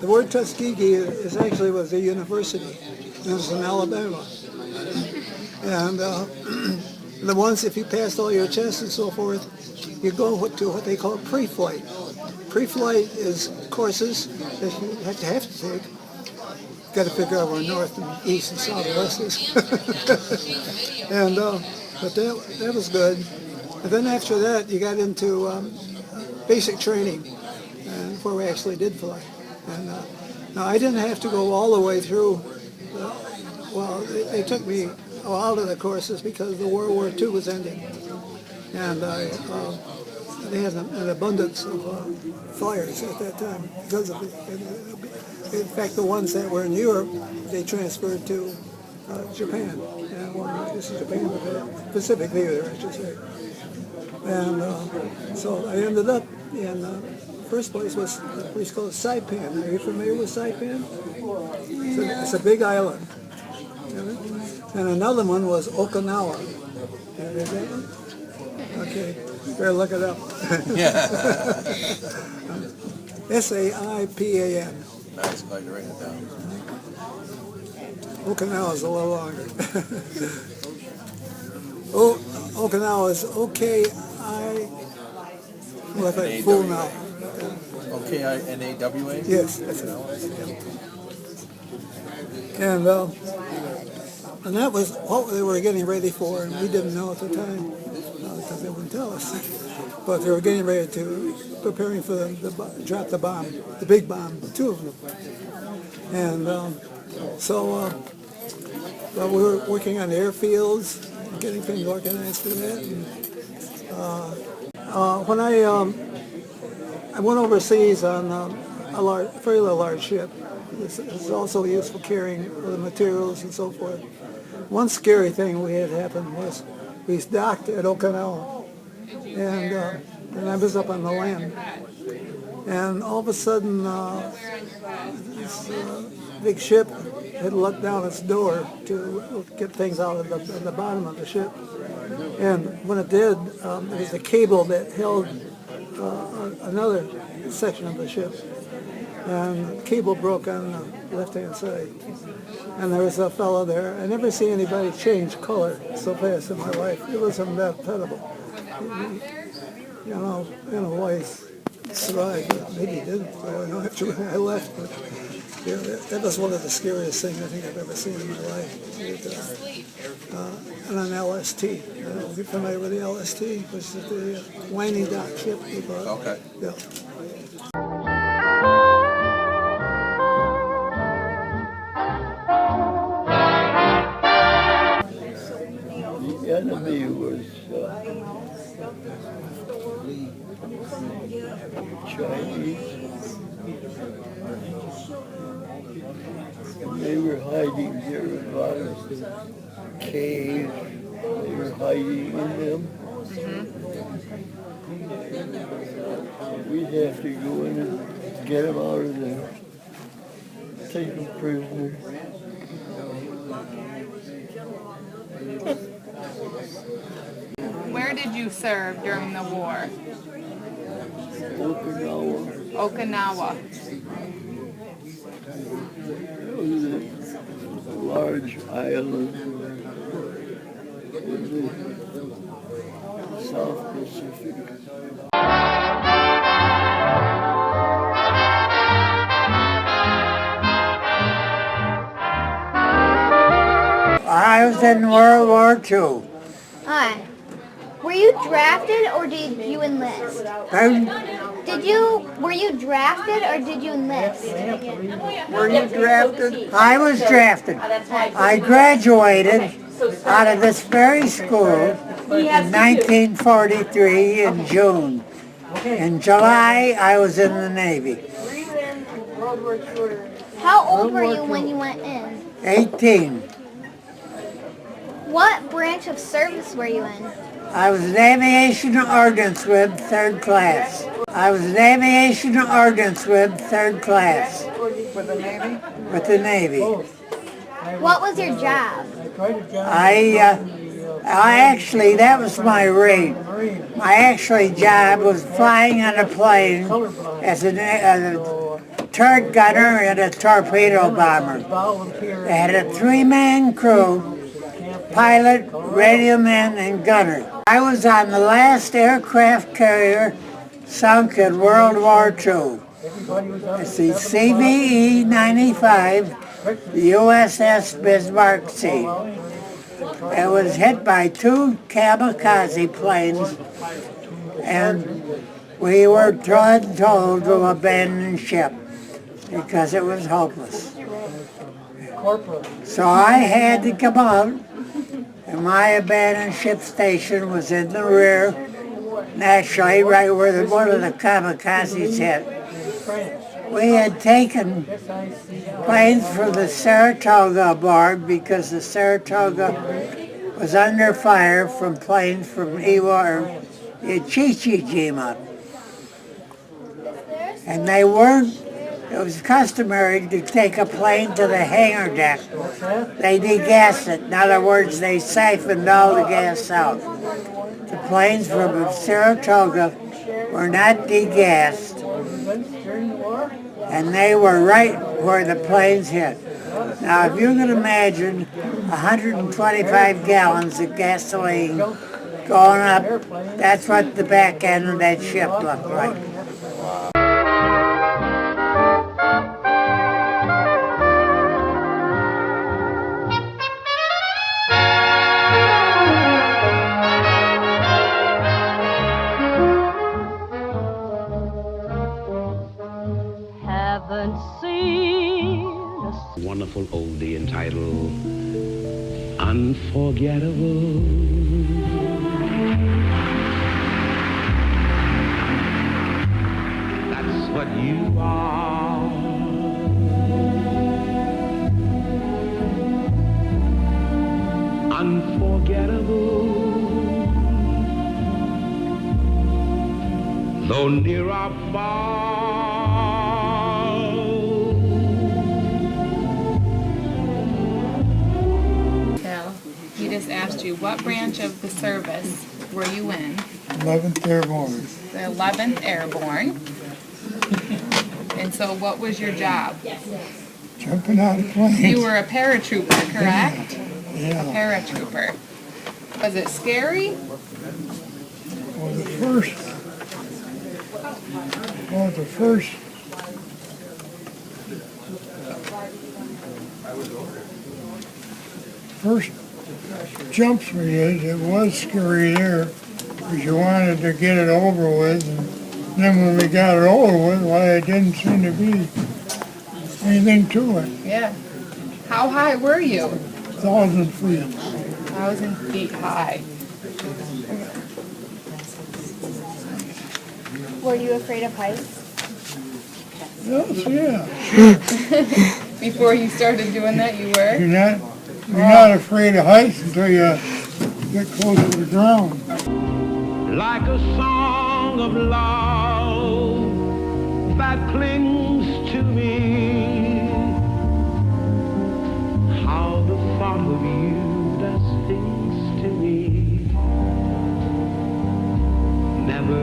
The word Tuskegee was a university, and it was in Alabama. And the ones, if you passed all your tests and so forth, you go to what they call pre-flight. Pre-flight is courses that you have to take. Got to figure out where north and east and south and west is. And but that was good. And then after that, you got into basic training, where we actually did fly. And now I didn't have to go all the way through. Well, they took me out of the courses because the World War II was ending, and they had an abundance of flyers at that time because of it. In fact, the ones that were in Europe, they transferred to Japan. This is Japan, Pacific Theater, I should say. And so I ended up in first place was a place called Saipan. Are you familiar with Saipan? It's a big island. And another one was Okinawa. Is that one? Okay, better look it up. Saipan. Nice, glad you write it down. Okinawa is a little longer. Okinawa is O-K-I... Well, if I fool now. O-K-I-N-A-W-A? Yes, that's it. And that was what they were getting ready for, and we didn't know at the time because they wouldn't tell us. But they were getting ready preparing for them to drop the bomb, the big bomb, two of them. And we were working on airfields, getting things organized for that. And, when I went overseas on a fairly large ship. This is also used for carrying the materials and so forth. One scary thing we had happen was we docked at Okinawa, and I was up on the land, and all of a sudden this big ship had let down its door to get things out of the bottom of the ship, and when it did, there was a cable that held another section of the ship, and the cable broke on the left-hand side. And there was a fellow there. I never see anybody change color so fast in my life. It was unbelievable. You know why he survived. Maybe he didn't. I don't know after I left. But that was one of the scariest things I think I've ever seen in my life. And an LST. Are you familiar with the LST? Which is the winding dock ship we bought. Okay. Yeah. The enemy was Chinese, and they were hiding there in a lot of caves. They were hiding in them. We'd have to go in and get them out of there, take them prisoner. Where did you serve during the war? Okinawa. It was a large island in the South Pacific. I was in World War II. Hi. Were you drafted or did you enlist? Were you drafted or did you enlist? Were you drafted? I was drafted. I graduated out of this very school in 1943 in June. In July, I was in the Navy. How old were you when you went in? 18. What branch of service were you in? I was an aviation ordnance-wing, 3rd class. I was an aviation ordnance-wing, 3rd class. With the Navy? With the Navy. What was your job? I actually, that was my rate. My actually job was flying on a plane as a turret gunner and a torpedo bomber. They had a three-man crew, pilot, radio man, and gunner. I was on the last aircraft carrier sunk in World War II. It's the CVE-95 USS Bismarck Sea. It was hit by two kamikaze planes, and we were told to abandon ship because it was hopeless. So I had to come out, and my abandoned ship station was in the rear, naturally right where one of the kamikazes hit. We had taken planes from the Saratoga aboard because the Saratoga was under fire from planes from Chichijima. And they weren't, it was customary to take a plane to the hangar deck. They degassed it. In other words, they siphoned all the gas out. The planes from Saratoga were not degassed, and they were right where the planes hit. Now, if you can imagine 125 gallons of gasoline going up, that's what the back end of that ship looked like. Haven't seen a wonderful oldie entitled Unforgettable. That's what you are. Unforgettable. Though near or far. He just asked you, what branch of the service were you in? 11th Airborne. The 11th Airborne. And so what was your job? Jumping out of planes. You were a paratrooper, correct? Yeah. A paratrooper. Was it scary? Well, the first jumps we did, it was scary there, because you wanted to get it over with, and then when we got it over with, why, it didn't seem to be anything to it. Yeah. How high were you? 1,000 feet. 1,000 feet high. Were you afraid of heights? Yes, yeah. Before you started doing that, you were? You're not afraid of heights until you get close to the ground. Like a song of love that clings to me. How the thought of you does things to me. Never